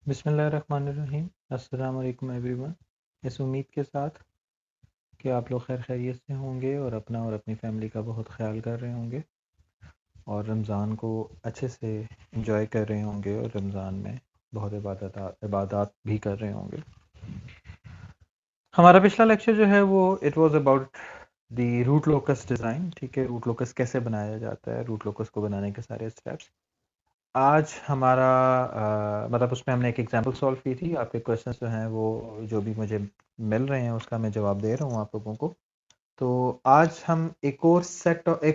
बिस्मिल्लाहिर्रहमानिर्रहीम। अस्सलाम वालेकुम एवरीवन। इस उम्मीद के साथ कि आप लोग खैर खैरियत से होंगे और अपना और अपनी फैमिली का बहुत ख्याल कर रहे होंगे और रमज़ान को अच्छे से इंजॉय कर रहे होंगे और रमज़ान में बहुत इबादत भी कर रहे होंगे। हमारा पिछला लेक्चर जो है वो it was about the root locus design. ठीक है, रूट लोकस कैसे बनाया जाता है, रूट लोकस को बनाने के सारे स्टेप्स। आज हमारा मतलब उसमें हमने एक एग्जांपल सॉल्व की थी। आपके क्वेश्चंस जो हैं वो जो भी मुझे मिल रहे हैं उसका मैं जवाब दे रहा हूँ आप लोगों को। तो आज हम एक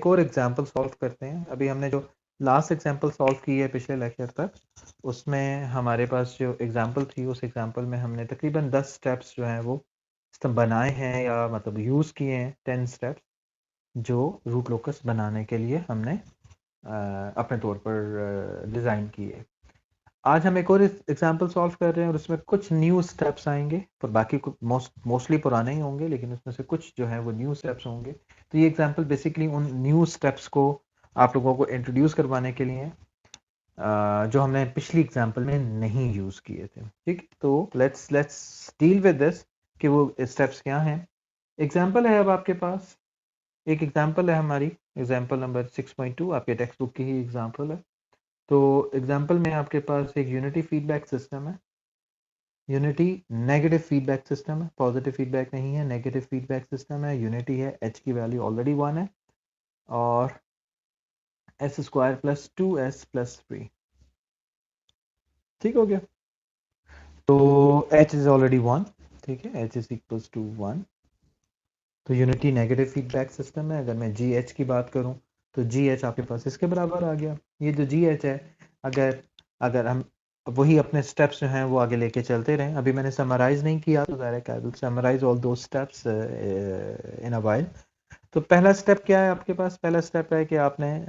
और एग्जांपल सॉल्व करते हैं। अभी हमने जो लास्ट एग्जांपल सॉल्व की है पिछले लेक्चर तक, उसमें हमारे पास जो एग्जांपल थी उस एग्जांपल में हमने तकरीबन 10 स्टेप्स जो हैं वो बनाए हैं या मतलब यूज़ किए हैं, 10 स्टेप्स जो रूट लोकस बनाने के लिए हमने अपने तौर पर डिज़ाइन किए। आज हम एक और एग्जांपल सॉल्व कर रहे हैं और उसमें कुछ न्यू स्टेप्स आएंगे, पर बाकी मोस्टली पुराने ही होंगे, लेकिन उसमें से कुछ जो है वो न्यू स्टेप्स होंगे। तो ये एग्जांपल बेसिकली उन न्यू स्टेप्स को आप लोगों को इंट्रोड्यूस करवाने के लिए जो हमने पिछली एग्जांपल में नहीं यूज किए थे। ठीक, तो लेट्स डील विद दिस कि वो स्टेप्स क्या हैं। एग्जांपल है अब आपके पास, एक एग्जांपल है हमारी, एग्जांपल नंबर 6.2 आपके टेक्स्ट बुक की ही एग्जांपल है। तो एग्जांपल में आपके पास एक यूनिटी फीडबैक सिस्टम है। यूनिटी नेगेटिव फीडबैक सिस्टम है, पॉजिटिव फीडबैक नहीं है, नेगेटिव फीडबैक सिस्टम है। यूनिटी है, एच की वैल्यू ऑलरेडी 1 है और S square plus 2s plus 3। ठीक हो गया। तो h इज ऑलरेडी 1। ठीक है, h इज इक्वल्स टू 1। तो यूनिटी नेगेटिव फीडबैक सिस्टम है। अगर मैं जी एच की बात करूं तो जी एच आपके पास इसके बराबर आ गया। ये जो जी एच है, अगर अगर हम वही अपने स्टेप्स जो हैं वो आगे लेके चलते रहें, अभी मैंने समराइज नहीं किया तो ज़ाहिर है समराइज ऑल दो स्टेप्स इन अ वाइल। तो पहला स्टेप क्या है आपके पास? पहला स्टेप है कि आपने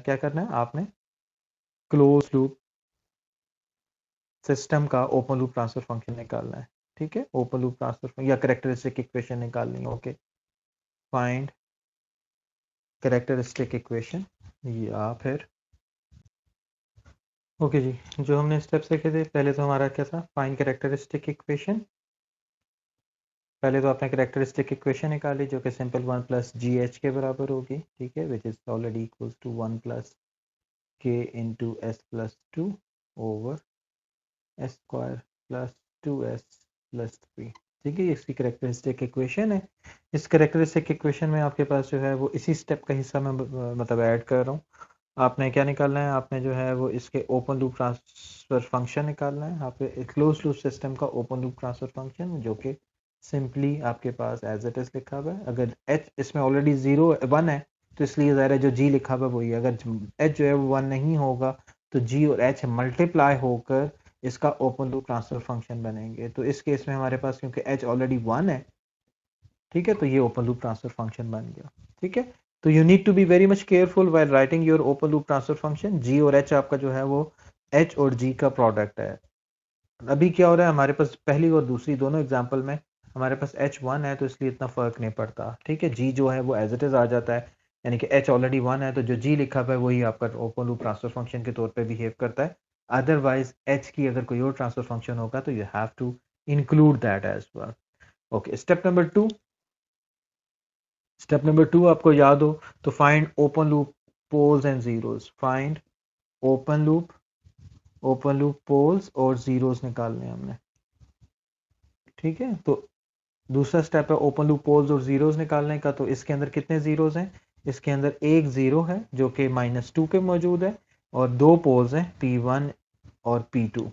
क्या करना है, आपने क्लोज लूप सिस्टम का ओपन लूप ट्रांसफर फंक्शन निकालना है। ठीक है, ओपन लूप ट्रांसफर या कैरेक्टरिस्टिक इक्वेशन निकालनी है। ओके, फाइंड कैरेक्टरिस्टिक इक्वेशन या फिर ओके जी, जो हमने स्टेप्स लिखे थे पहले तो हमारा क्या था, फाइंड कैरेक्टरिस्टिक इक्वेशन। पहले तो आपने कैरेक्टरिस्टिक इक्वेशन निकाली जो कि सिंपल 1 प्लस जी एच के बराबर होगी। ठीक है, which is already equals to 1 plus K into S plus 2 over S square plus 2s plus 3। ठीक है, ये इसकी कैरेक्टरिस्टिक इक्वेशन है। इस कैरेक्टरिस्टिक इक्वेशन में आपके पास जो है वो इसी स्टेप का हिस्सा मैं मतलब ऐड कर रहा हूँ। आपने क्या निकालना है, आपने जो है वो इसके ओपन लूप ट्रांसफर फंक्शन निकालना है। यहाँ पे क्लोज लूप सिस्टम का ओपन लूप ट्रांसफर फंक्शन जो कि सिंपली आपके पास एज इट इज लिखा हुआ है। अगर एच इसमें ऑलरेडी 1 है तो इसलिए ज़ाहिर है जो जी लिखा हुआ है वही है। अगर एच जो है वो 1 नहीं होगा तो जी और एच मल्टीप्लाई होकर इसका ओपन लूप ट्रांसफर फंक्शन बनेंगे। तो इस केस में हमारे पास क्योंकि एच ऑलरेडी 1 है, ठीक है, तो ये ओपन लूप ट्रांसफर फंक्शन बन गया। ठीक है, तो you need to be very much careful while writing your open loop transfer function. G और एच आपका जो है वो एच और जी का प्रोडक्ट है। अभी क्या हो रहा है, हमारे पास पहली और दूसरी दोनों एग्जाम्पल में हमारे पास एच 1 है तो इसलिए इतना फर्क नहीं पड़ता। ठीक है, जी जो है वो एज इट इज आ जाता है, यानी कि एच ऑलरेडी 1 है तो जो जी लिखा हुआ है वही आपका ओपन लूप ट्रांसफर फंक्शन के तौर पे बिहेव करता है। अदरवाइज एच की अगर कोई और ट्रांसफर फंक्शन होगा तो you have to include that as well. Okay, step number 2 आपको याद हो तो find open loop poles and zeros. Find open loop poles और जीरोस निकालने हैं हमने। ठीक है, तो दूसरा स्टेप है ओपन लूप पोल्स और जीरोस निकालने का। तो इसके अंदर कितने जीरोस हैं? इसके अंदर एक जीरो है जो कि -2 पे मौजूद है और दो पोल्स हैं P1 और P2।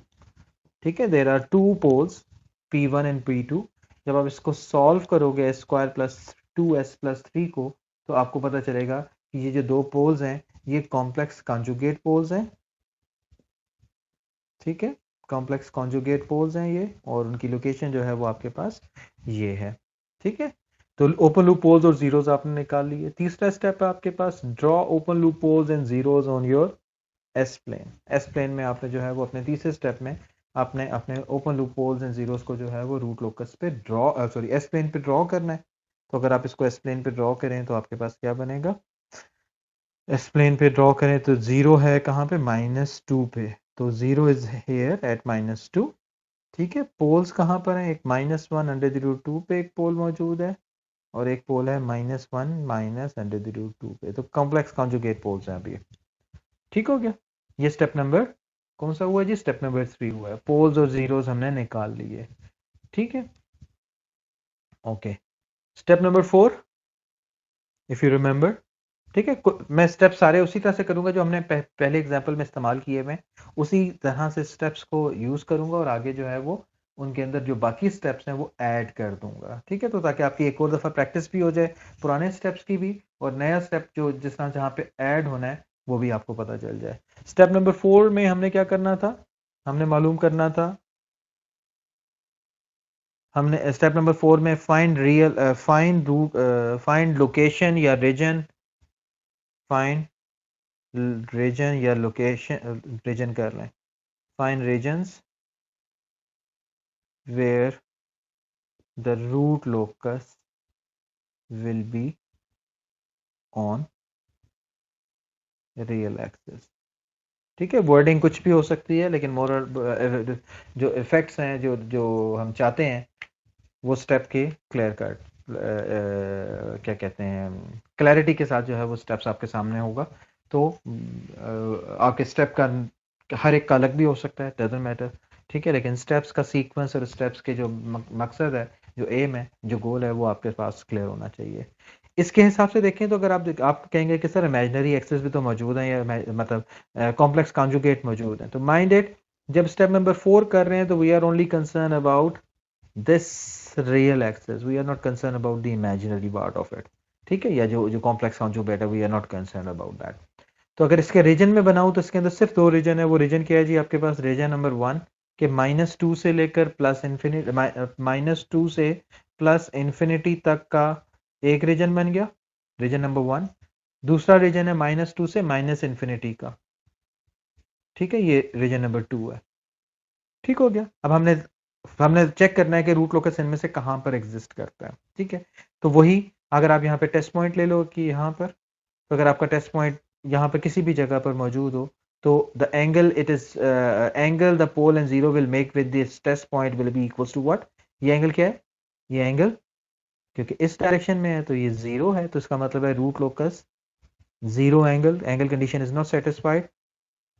ठीक है, there are two poles P1 and P2। जब आप इसको सॉल्व करोगे S square plus 2s plus 3 को, तो आपको पता चलेगा कि ये जो दो पोल्स हैं ये कॉम्प्लेक्स कॉन्जुगेट पोल्स हैं। ठीक है, कॉम्प्लेक्स कॉन्जुगेट पोल्स हैं ये, और उनकी लोकेशन जो है वो आपके पास ये है। ठीक है, तो ओपन लूप पोल्स और जीरोस आपने निकाल लिए। तीसरा स्टेप है आपके पास, draw open loop poles and zeros on your S plane. S plane में आपने जो है वो अपने तीसरे स्टेप में आपने अपने open loop poles and zeros को जो है वो रूट लोकस पे ड्रॉ सॉरी एस प्लेन पे ड्रॉ करना है। तो अगर आप इसको एस प्लेन पे ड्रॉ करें तो आपके पास क्या बनेगा? एस प्लेन पे ड्रॉ करें तो जीरो है कहाँ पे? -2 पे। तो 0 इज हेयर एट -2। ठीक है, पोल्स कहाँ पर हैं? एक -1 √2 पे एक पोल मौजूद है और एक पोल है -1 - √2 पे। तो कॉम्प्लेक्स कॉन्जुगेट पोल्स हैं अभी। ठीक हो गया। ये स्टेप नंबर कौन सा हुआ जी? स्टेप नंबर 3 हुआ है। पोल्स और जीरोस हमने निकाल लिए। ठीक है, okay. Step number 4, if you remember. ठीक है, मैं स्टेप सारे उसी तरह से करूंगा जो हमने पहले एग्जांपल में इस्तेमाल किए हुए, उसी तरह से स्टेप्स को यूज करूंगा और आगे जो है वो उनके अंदर जो बाकी स्टेप्स हैं वो ऐड कर दूंगा। ठीक है, तो ताकि आपकी एक और दफा प्रैक्टिस भी हो जाए पुराने स्टेप्स की भी, और नया स्टेप जो जिस तरह जहाँ पे ऐड होना है वो भी आपको पता चल जाए। स्टेप नंबर 4 में हमने क्या करना था? हमने मालूम करना था, हमने स्टेप नंबर 4 में फाइंड रूट, फाइंड लोकेशन या रीजन, फाइंड रीजन या लोकेशन, रीजन कर लें, find regions where the root locus will be on real axis. ठीक है, वर्डिंग कुछ भी हो सकती है, लेकिन मोरल जो इफेक्ट्स हैं, जो जो हम चाहते हैं वो स्टेप के क्लियर कट, क्या कहते हैं, क्लैरिटी के साथ जो है वो स्टेप्स आपके सामने होगा। तो आपके स्टेप का हर एक का अलग भी हो सकता है, डजंट मैटर। ठीक है, लेकिन स्टेप्स का सीक्वेंस और स्टेप्स के जो मकसद है, जो एम है, जो गोल है, वो आपके पास क्लियर होना चाहिए। इसके हिसाब से देखें तो अगर आप कहेंगे कि सर इमेजिनरी एक्सेस भी तो मौजूद है, या मतलब कॉम्प्लेक्स कॉन्जुगेट मौजूद है, तो माइंड इट, जब स्टेप नंबर 4 कर रहे हैं तो we are only concern about this real access, we are not concerned about the imaginary part of it। ठीक है, या जो जो कॉम्प्लेक्स कॉन्जुगेट है, we are not concern about that. तो अगर इसके रीजन में बनाऊं तो इसके अंदर सिर्फ 2 रीजन है। वो रीजन क्या है जी? आपके पास रीजन नंबर 1 के -2 से लेकर प्लस इन्फिनिटी, -2 से प्लस इन्फिनिटी तक का एक रीजन बन गया, रीजन नंबर 1। दूसरा रीजन है -2 से माइनस इन्फिनिटी का। ठीक है, ये रीजन नंबर 2 है। ठीक हो गया। अब हमने हमने चेक करना है कि रूट लोकस इनमें से कहां पर एग्जिस्ट करता है। ठीक है, तो वही, अगर आप यहाँ पे टेस्ट पॉइंट ले लो कि यहाँ पर, तो अगर आपका टेस्ट पॉइंट यहाँ पर किसी भी जगह पर मौजूद हो, तो the angle it is angle the pole and zero will make with this test point will be equals to what? ये एंगल क्या है? ये एंगल, क्योंकि इस डायरेक्शन में है तो ये जीरो है, तो इसका मतलब है root locus zero angle, angle condition is not satisfied.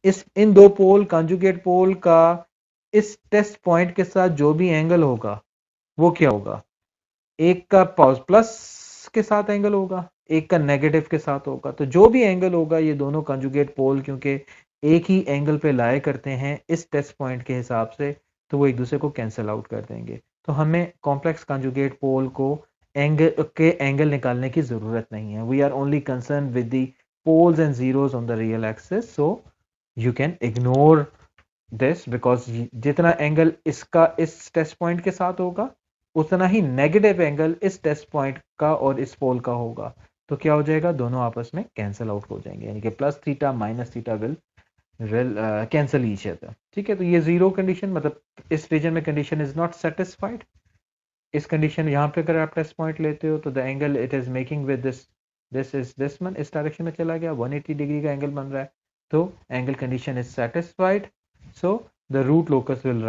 इस इन दो पोल कंजुगेट पोल का इस टेस्ट पॉइंट के साथ जो भी एंगल होगा वो क्या होगा? एक का प्लस के साथ एंगल होगा, एक का नेगेटिव के साथ होगा। तो जो भी एंगल होगा, ये दोनों कंजुगेट पोल क्योंकि एक ही एंगल पे लाए करते हैं इस टेस्ट पॉइंट के हिसाब से, तो वो एक दूसरे को कैंसिल आउट कर देंगे। तो हमें कॉम्प्लेक्स कंजुगेट पोल को एंगल निकालने की जरूरत नहीं है। We are only concern with the poles and zeros on the real axis. So you can ignore this, because जितना एंगल इसका इस टेस्ट पॉइंट के साथ होगा, उतना ही नेगेटिव एंगल इस टेस्ट पॉइंट का और इस पोल का होगा। तो क्या हो जाएगा? दोनों आपस में कैंसिल आउट हो जाएंगे, यानी कि plus theta minus theta will cancel each other. ठीक है, तो ये जीरो कंडीशन, मतलब इस रीजन में कंडीशन इज नॉट सेटिस्फाइड। इस कंडीशन यहाँ पे अगर आप टेस्ट पॉइंट लेते हो तो the angle it is making with this one इस डायरेक्शन में चला गया, 180 डिग्री का एंगल बन रहा है, तो angle condition is satisfied. So the root locus will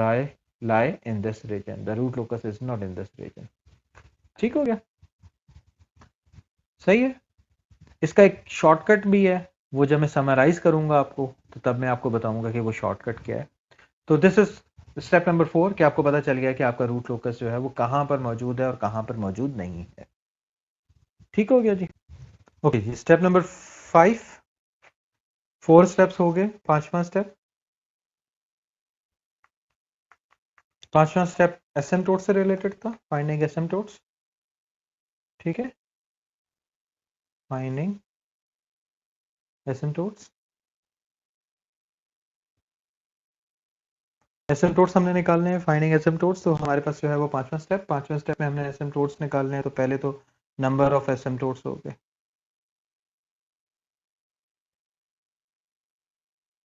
lie in this region, the root locus is not in this region। ठीक हो गया? सही है। इसका एक शॉर्टकट भी है, वो जब मैं समराइज करूंगा आपको तो तब मैं आपको बताऊंगा कि वो शॉर्टकट क्या है। तो दिस इज स्टेप नंबर 4, कि आपको पता चल गया कि आपका रूट लोकस जो है वो कहां पर मौजूद है और कहां पर मौजूद नहीं है। ठीक हो गया जी? ओके जी, स्टेप नंबर 5, 4 स्टेप्स हो गए। पांचवा स्टेप, पांचवा स्टेप एसिम्प्टोट से रिलेटेड था, फाइंडिंग एसिम्प्टोट्स। ठीक है, फाइंडिंग एसिम्प्टोट्स। एसिम्प्टोट्स हमने निकालने हैं, फाइंडिंग एसिम्प्टोट्स। तो हमारे पास जो है वो पांचवा स्टेप में हमने एसिम्प्टोट्स निकालने हैं। तो पहले तो नंबर ऑफ एसिम्प्टोट्स हो गए।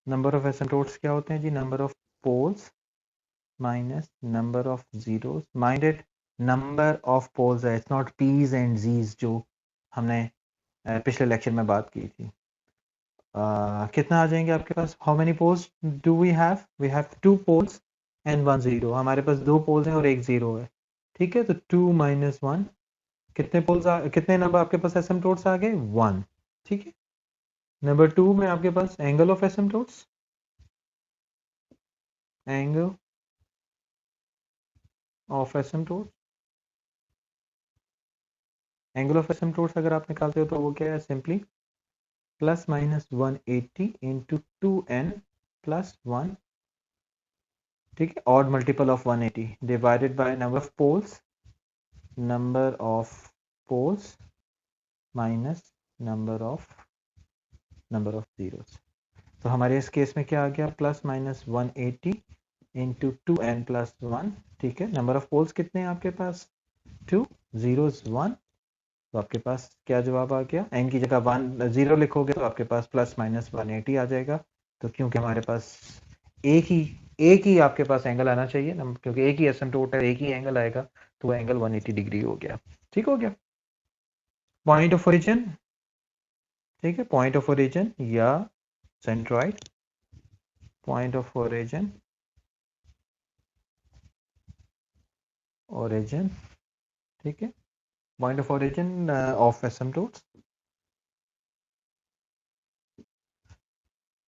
नंबर ऑफ एसिम्प्टोट्स क्या होते हैं जी? Number of poles minus number of zeros. Minded, number of poles है, it's not Ps and Zs जो हमने पिछले लेक्चर में बात की थी। कितना आ जाएंगे आपके पास? How many poles do we have 2 poles and 1 0। हमारे पास 2 पोल्स हैं और 1 0 है, ठीक है। तो 2 - 1, कितने नंबर आपके पास एसिम्प्टोट्स आ गए? 1, ठीक है। नंबर 2 में आपके पास angle of asymptotes, angle of asymptotes, angle of asymptotes अगर आप निकालते हो तो वो क्या है? सिंपली ±180 इंटू 2n+1, ठीक है, odd multiple of 180 divided by number of poles minus number of zeros. तो हमारे इस केस में क्या आ गया? ±180 इंटू 2n+1, ठीक है। नंबर ऑफ पोल्स कितने हैं आपके पास? 2, जीरोस 1। तो आपके पास क्या जवाब आ गया? n की जगह 1 0 लिखोगे तो आपके पास ±180 आ जाएगा। तो क्योंकि हमारे पास एक ही आपके पास एंगल आना चाहिए ना, क्योंकि एक ही एसिम्प्टोट है, एक ही एंगल आएगा, तो वो एंगल 180 डिग्री हो गया। ठीक हो गया। पॉइंट ऑफ ओरिजिन, ठीक है, पॉइंट ऑफ ओरिजिन या सेंट्रॉइड, पॉइंट ऑफ ओरिजिन, ठीक है, point of origin of asymptotes,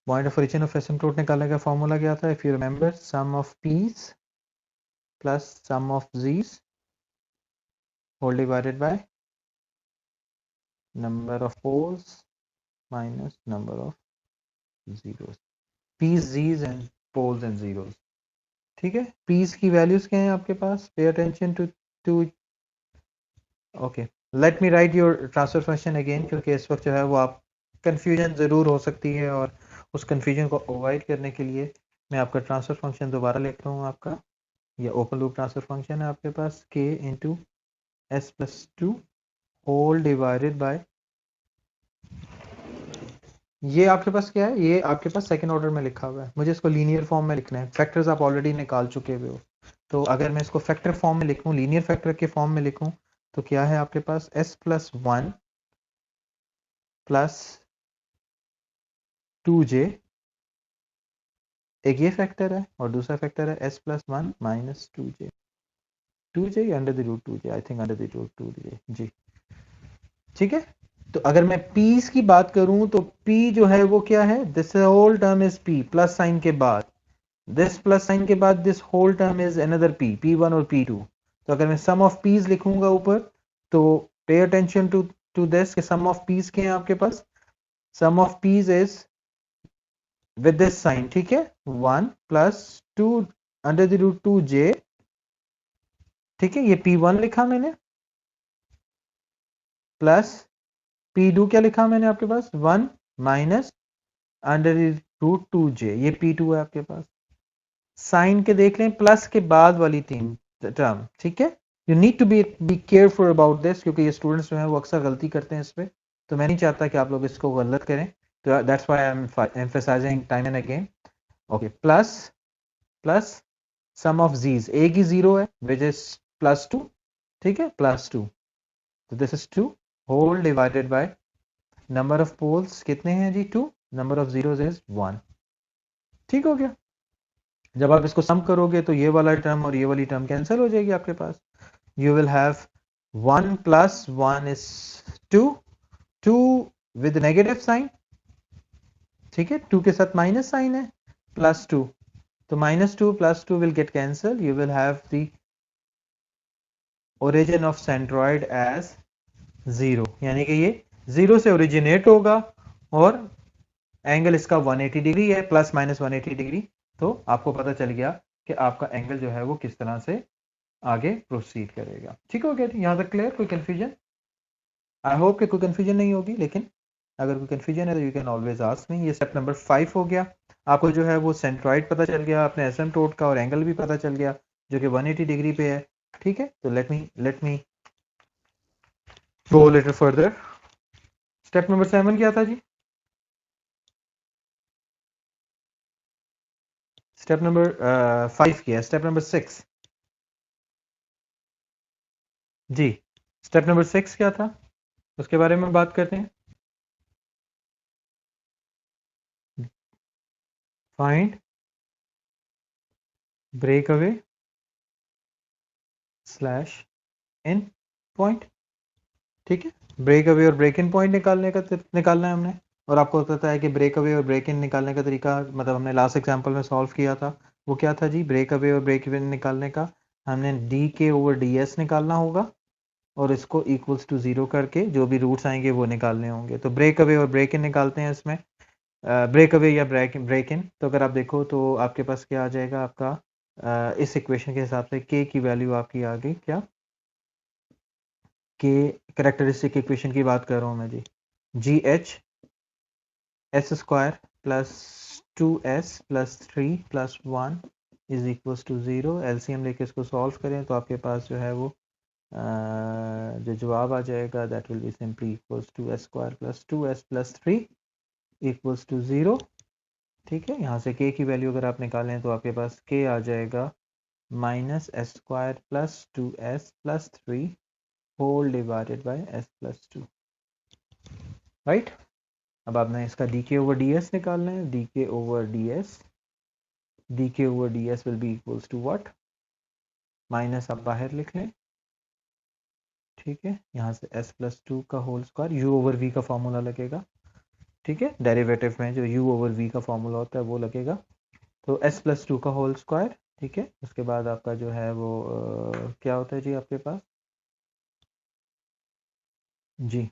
point of origin of asymptote निकालने का फॉर्मूला क्या था? If you remember, sum of Ps plus sum of Zs whole divided by number of poles minus number of zeros. Ps, Zs and poles and zeros, ठीक है। Piece की values क्या हैं आपके पास? Pay attention to okay, let me write your transfer function again, क्योंकि इस वक्त जो है वो आप कंफ्यूजन ज़रूर हो सकती है, और उस कंफ्यूजन को अवॉइड करने के लिए मैं आपका ट्रांसफर फंक्शन दोबारा लिख रहा हूँ। आपका ये ओपन लूप ट्रांसफर फंक्शन है आपके पास, k into s+2 whole divided by, ये आपके पास क्या है? ये आपके पास सेकंड ऑर्डर में लिखा हुआ है, मुझे इसको लीनियर फॉर्म में लिखना है। फैक्टर्स आप ऑलरेडी निकाल चुके हुए हो, तो अगर मैं इसको फैक्टर फॉर्म में लिखूं, लीनियर फैक्टर के फॉर्म में लिखूं, तो क्या है आपके पास? s+1 प्लस 2j, एक ये फैक्टर है और दूसरा फैक्टर है s+1 minus 2j under the root 2j, I think under the root 2j जी, ठीक है। तो अगर मैं पीस की बात करूं तो p जो है वो क्या है? This whole term is p, plus sign के बाद, दिस प्लस साइन के बाद this whole term is another p, p1 और p2। तो अगर मैं सम ऑफ पीस लिखूंगा ऊपर, तो पे अटेंशन टू दिस कि सम ऑफ पीस के हैं आपके पास। Sum of Ps is with this sign, ठीक है, 1+2 अंडर द रूट 2j, ठीक है। ये p1 लिखा मैंने, प्लस p2 क्या लिखा मैंने आपके पास? 1 माइनस अंडर रूट 2j, ये p2 है आपके पास। साइन के देख लें, प्लस के बाद वाली तीन टर्म, ठीक है। You need to be careful about this, क्योंकि ये स्टूडेंट्स जो हैं वो अक्सर गलती करते हैं इस पे, तो मैं नहीं चाहता कि आप लोग इसको गलत करें, तो that's why I am emphasising time and again. Okay, plus plus sum of Zs, एक ही जीरो है विच इज +2, ठीक है, +2। तो this is 2 whole divided by number of poles कितने हैं जी? 2, नंबर ऑफ जीरोस इज 1, ठीक हो गया। जब आप इसको सम करोगे तो ये वाला टर्म और ये वाली टर्म कैंसिल हो जाएगी आपके पास। You will have 1+1 is 2, 2 with negative sign, ठीक है, 2 के साथ माइनस साइन है, +2। तो -2 +2 will get cancel, you will have the origin of centroid as 0, यानी कि ये 0 से ओरिजिनेट होगा और एंगल इसका 180 डिग्री है, ±180 डिग्री। तो आपको पता चल गया कि आपका एंगल जो है वो किस तरह से आगे प्रोसीड करेगा। ठीक हो गया? यहाँ तक क्लियर? कोई कंफ्यूजन? आई होप कि कोई कंफ्यूजन नहीं होगी, लेकिन अगर कोई कंफ्यूजन है तो you can always ask me. ये स्टेप नंबर 5 हो गया। आपको जो है वो सेंट्रॉइड पता चल गया, अपने एसिम्प्टोट का और एंगल भी पता चल गया जो कि 180 डिग्री पे है। ठीक है, तो let me go little further. Step number 7 क्या था जी? स्टेप नंबर 5 किया, स्टेप नंबर 6 जी, स्टेप नंबर 6 क्या था उसके बारे में बात करते हैं। फाइंड ब्रेक अवे स्लैश इन पॉइंट। ठीक है, ब्रेक अवे और ब्रेक इन पॉइंट निकालना है हमने। और आपको पता है कि ब्रेक अवे और ब्रेक इन निकालने का तरीका, मतलब हमने लास्ट एग्जांपल में सॉल्व किया था, वो क्या था जी? ब्रेक अवे और ब्रेक इन निकालने का हमने D k over d S निकालना होगा और इसको इक्वल्स टू जीरो करके जो भी रूट्स आएंगे वो निकालने होंगे। तो ब्रेक अवे और ब्रेक इन निकालते हैं इसमें। ब्रेक अवे या ब्रेक इन, तो अगर आप देखो तो आपके पास क्या आ जाएगा आपका, इस इक्वेशन के हिसाब से के की वैल्यू आपकी आ गई क्या? के करेक्टरिस्टिक इक्वेशन की बात कर रहा हूँ मैं जी। G H S square plus 2s plus 3 plus 1 is equals to 0। LCM लेके इसको सॉल्व करें तो आपके पास जो है वो जो जवाब आ जाएगा that will be simply equals to s square plus 2s plus 3 equals to 0। ठीक है, यहाँ से k की वैल्यू अगर आप निकालें तो आपके पास k आ जाएगा minus s square plus 2s plus 3 whole divided by s plus 2। Right, अब आपने इसका D k over d S निकालना है। D k over d s will be equals to what? Minus आप बाहर लिख लें। ठीक है, यहाँ से s प्लस 2 का whole square, u over v का फॉर्मूला लगेगा। ठीक है, डेरिवेटिव में जो u ओवर v का फॉर्मूला होता है वो लगेगा। तो s प्लस 2 का होल स्क्वायर। ठीक है, उसके बाद आपका जो है वो क्या होता है जी आपके पास जी?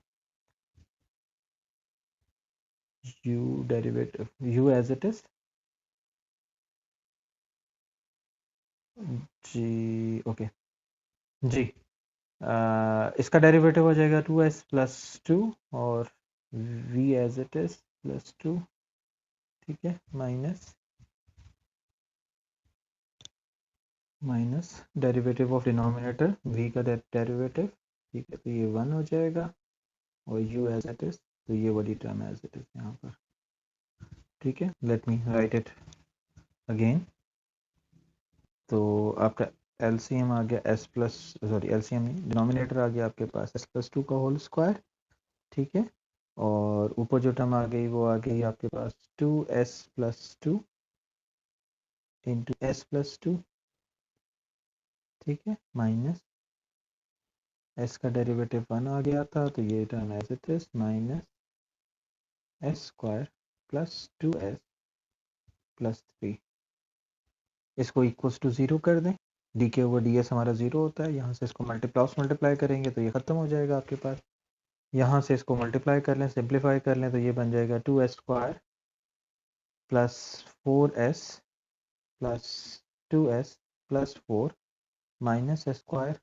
u derivative u as it is जी। ओके जी, इसका डेरिवेटिव हो जाएगा 2s प्लस 2 और v as it is plus 2। ठीक है, minus derivative of denominator v का डेरिवेटिव। ठीक है, तो ये 1 हो जाएगा और u एज इट इज, तो ये वाली टर्म एज इट इज यहाँ पर। ठीक है, late me right it again. तो आपका एलसीएम आ गया s प्लस, सॉरी एलसीएम नहीं, डिनोमिनेटर आ गया आपके पास s प्लस 2 का होल स्क्वायर। ठीक है, और ऊपर जो टर्म आ गई वो आ गई आपके पास 2s plus 2 into S plus 2। ठीक है, माइनस s का डेरिवेटिव 1 आ गया था तो ये term as it is minus s square plus 2s plus 3। इसको इक्वल्स टू 0 कर दें। D k over d S हमारा 0 होता है, यहाँ से इसको मल्टीप्लाई करेंगे तो ये ख़त्म हो जाएगा आपके पास। यहाँ से इसको मल्टीप्लाई कर लें, सिंप्लीफाई कर लें तो ये बन जाएगा 2s square plus 4s plus 2s plus 4 minus s square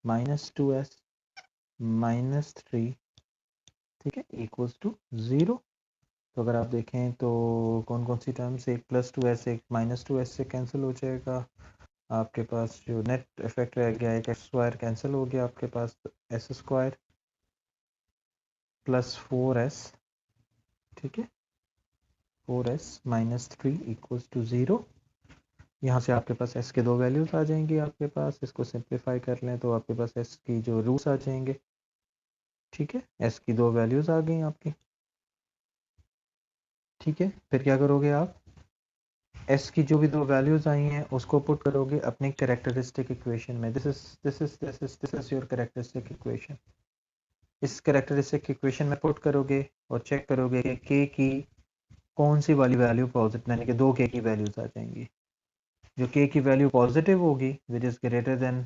minus 2s minus 3। ठीक है, इक्वल्स टू 0। तो अगर आप देखें तो कौन कौन सी टर्म्स, एक प्लस 2s एक माइनस 2s से कैंसिल हो जाएगा। आपके पास जो नेट इफेक्ट रह गया, एक एक्स स्क्वायर कैंसिल हो गया आपके पास, एस स्क्वायर प्लस 4s। ठीक है, 4s माइनस 3 इक्वल्स टू 0। यहाँ से आपके पास s के दो वैल्यूज आ जाएंगी आपके पास। इसको सिंप्लीफाई कर लें तो आपके पास s की जो रूट्स आ जाएंगे। ठीक है, s की दो वैल्यूज आ गई आपकी। ठीक है, फिर क्या करोगे आप? s की जो भी दो वैल्यूज आई हैं उसको पुट करोगे अपनी कैरेक्टरिस्टिक इक्वेशन में। This is your characteristic equation. इस कैरेक्टरिस्टिक इक्वेशन में पुट करोगे और चेक करोगे कि k की कौन सी वाली वैल्यू पॉजिटिव, यानी कि दो k की वैल्यूज आ जाएंगी। जो k की वैल्यू पॉजिटिव होगी विच इज ग्रेटर देन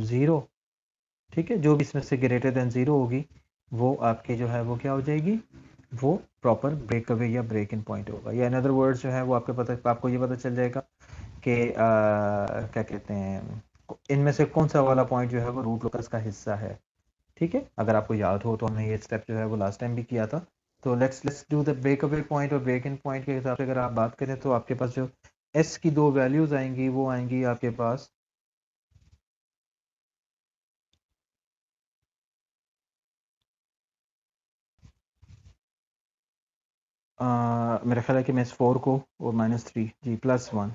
0। ठीक है, जो भी इसमें से ग्रेटर देन 0 होगी वो आपके जो है वो क्या हो जाएगी, वो प्रॉपर ब्रेक अवे या ब्रेक इन पॉइंट होगा। या इन अदर वर्ड्स जो है वो आपको ये पता चल जाएगा कि क्या कहते हैं, इनमें से कौन सा वाला पॉइंट जो है वो रूट लोकस का हिस्सा है। ठीक है, अगर आपको याद हो तो हमने ये स्टेप जो है वो लास्ट टाइम भी किया था। तो let's do the break away point और ब्रेक इन पॉइंट के हिसाब से अगर आप बात करें तो आपके पास जो एस की दो वैल्यूज आएंगी वो आएंगी आपके पास मेरा ख्याल है कि मैं इस 4 को और माइनस 3 जी प्लस 1।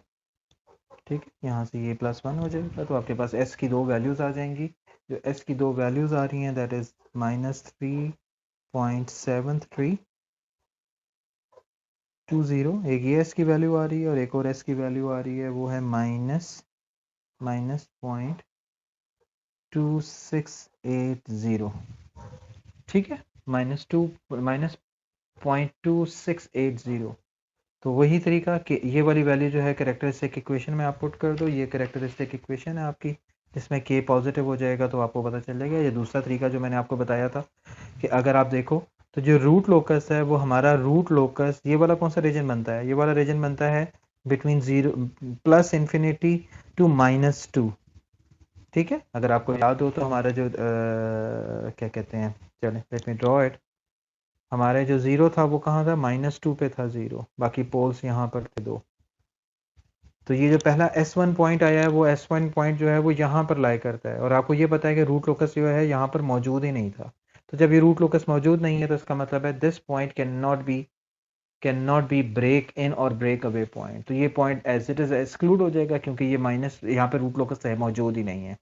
ठीक है, यहाँ से ये प्लस 1 हो जाएगा तो आपके पास s की दो वैल्यूज़ आ जाएंगी। जो s की दो वैल्यूज़ आ रही हैं दैट इज़ माइनस 3.73 -20, एक ये s की वैल्यू आ रही है और एक और s की वैल्यू आ रही है, वो है -0.2680। ठीक है, -0.2680। तो वही तरीका कि ये वाली वैल्यू जो है कैरेक्टरिस्टिक इक्वेशन में आप पुट कर दो, ये कैरेक्टरिस्टिक इक्वेशन है आपकी, इसमें k पॉजिटिव हो जाएगा तो आपको पता चल जाएगा। ये दूसरा तरीका जो मैंने आपको बताया था कि अगर आप देखो तो जो रूट लोकस है वो हमारा रूट लोकस, ये वाला कौन सा रीजन बनता है, ये वाला रीजन बनता है बिटवीन +∞ टू -2। ठीक है, अगर आपको याद हो तो हमारा जो क्या कहते हैं, चले लेट मी ड्रॉ इट, हमारे जो जीरो था वो कहाँ था, -2 पे था जीरो, बाकी पोल्स यहाँ पर थे दो। तो ये जो पहला S1 पॉइंट आया है वो S1 पॉइंट जो है वो यहाँ पर लाई करता है, और आपको ये पता है कि रूट लोकस जो है यहाँ पर मौजूद ही नहीं था। तो जब ये रूट लोकस मौजूद नहीं है तो इसका मतलब है this point can not be break in और ब्रेक अवे पॉइंट। तो ये point as it is exclude हो जाएगा क्योंकि ये माइनस यहाँ पे रूट लोकस है मौजूद ही नहीं है।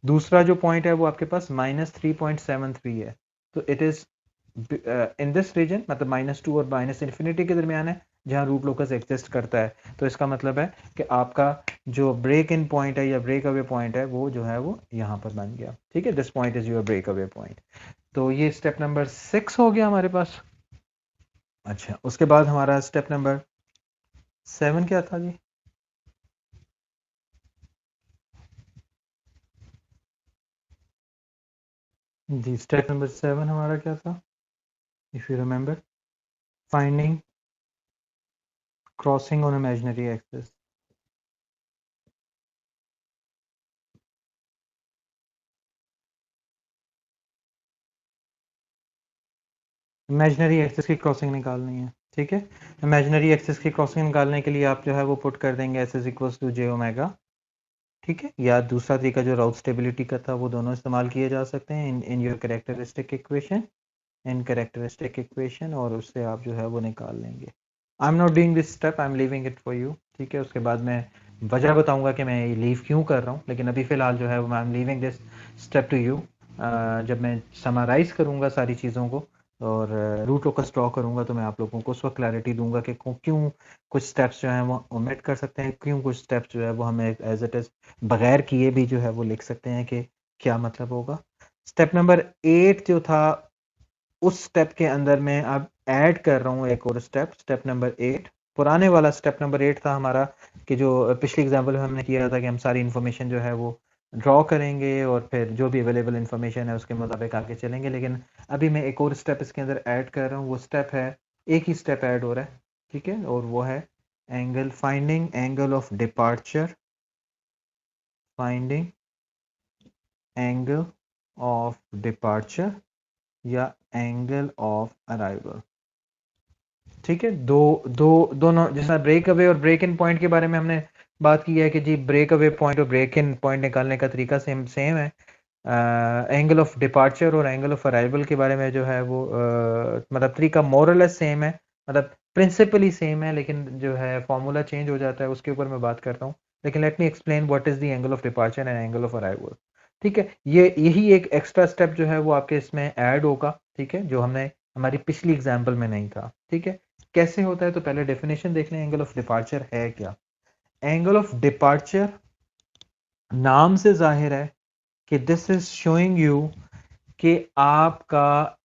दूसरा जो पॉइंट है वो आपके पास -3.73 है, तो it is in this region, मतलब -2 और -∞ के दरमियान है जहां रूट लोकस एग्जिस्ट करता है। तो इसका मतलब है कि आपका जो ब्रेक इन पॉइंट है या ब्रेक अवे पॉइंट है वो जो है वो यहाँ पर बन गया। ठीक है, this point is your break away point. तो ये स्टेप नंबर 6 हो गया हमारे पास। अच्छा, उसके बाद हमारा स्टेप नंबर 7 क्या था जी? जी, स्टेप नंबर 7 हमारा क्या था, if you remember, finding crossing on imaginary axis. Imaginary axis की क्रॉसिंग निकालनी है। ठीक है, इमेजिनरी एक्सिस की क्रॉसिंग निकालने के लिए आप जो है वो पुट कर देंगे s is equals to j omega. ठीक है, या दूसरा तरीका जो राउथ स्टेबिलिटी का था वो दोनों इस्तेमाल किए जा सकते हैं इन योर कैरेक्टरिस्टिक इक्वेशन, और उससे आप जो है वो निकाल लेंगे। I am not doing this step, I am leaving it for you. ठीक है, उसके बाद मैं वजह बताऊंगा कि मैं ये लीव क्यों कर रहा हूँ, लेकिन अभी फ़िलहाल जो है वो I am leaving this step to you. जब मैं समराइज़ करूँगा सारी चीज़ों को और रूट लोकस ड्रॉ करूँगा तो मैं आप लोगों को उस वक्त क्लैरिटी दूंगा कि क्यों कुछ स्टेप्स जो हैं वो ओमिट कर सकते हैं, क्यों कुछ स्टेप्स जो है वो हमें एज इट इज़ बगैर किए भी जो है वो लिख सकते हैं कि क्या मतलब होगा। स्टेप नंबर 8 जो था, उस स्टेप के अंदर मैं अब ऐड कर रहा हूँ एक और स्टेप, स्टेप नंबर 8। पुराने वाला स्टेप नंबर 8 था हमारा कि जो पिछली एग्जाम्पल में हमने किया था कि हम सारी इन्फॉर्मेशन जो है वो ड्रॉ करेंगे और फिर जो भी अवेलेबल इन्फॉर्मेशन है उसके मुताबिक आगे चलेंगे। लेकिन अभी मैं एक और स्टेप इसके अंदर ऐड कर रहा हूँ, वो स्टेप है, एक ही स्टेप ऐड हो रहा है। ठीक है, और वो है finding angle of departure, finding angle of departure या एंगल ऑफ अराइवल। ठीक है, दोनों, जैसा ब्रेक अवे और ब्रेक इन पॉइंट के बारे में हमने बात की है कि जी ब्रेक अवे पॉइंट और ब्रेक इन पॉइंट निकालने का तरीका सेम सेम है। एंगल ऑफ डिपार्चर और एंगल ऑफ अराइवल के बारे में जो है वो मतलब तरीका मोरलेस सेम है, मतलब प्रिंसिपली सेम है, लेकिन जो है फॉर्मूला चेंज हो जाता है, उसके ऊपर मैं बात करता हूँ। लेकिन let me explain what is the angle of departure and angle of arrival. ठीक है, यही एक एक्स्ट्रा स्टेप जो है वो आपके इसमें ऐड होगा। ठीक है, जो हमने हमारी पिछली एग्जाम्पल में नहीं था। ठीक है, कैसे होता है, तो पहले डेफिनेशन देख लें एंगल ऑफ डिपार्चर है क्या। एंगल ऑफ डिपार्चर नाम से जाहिर है कि दिस इज शोइंग यू कि आपका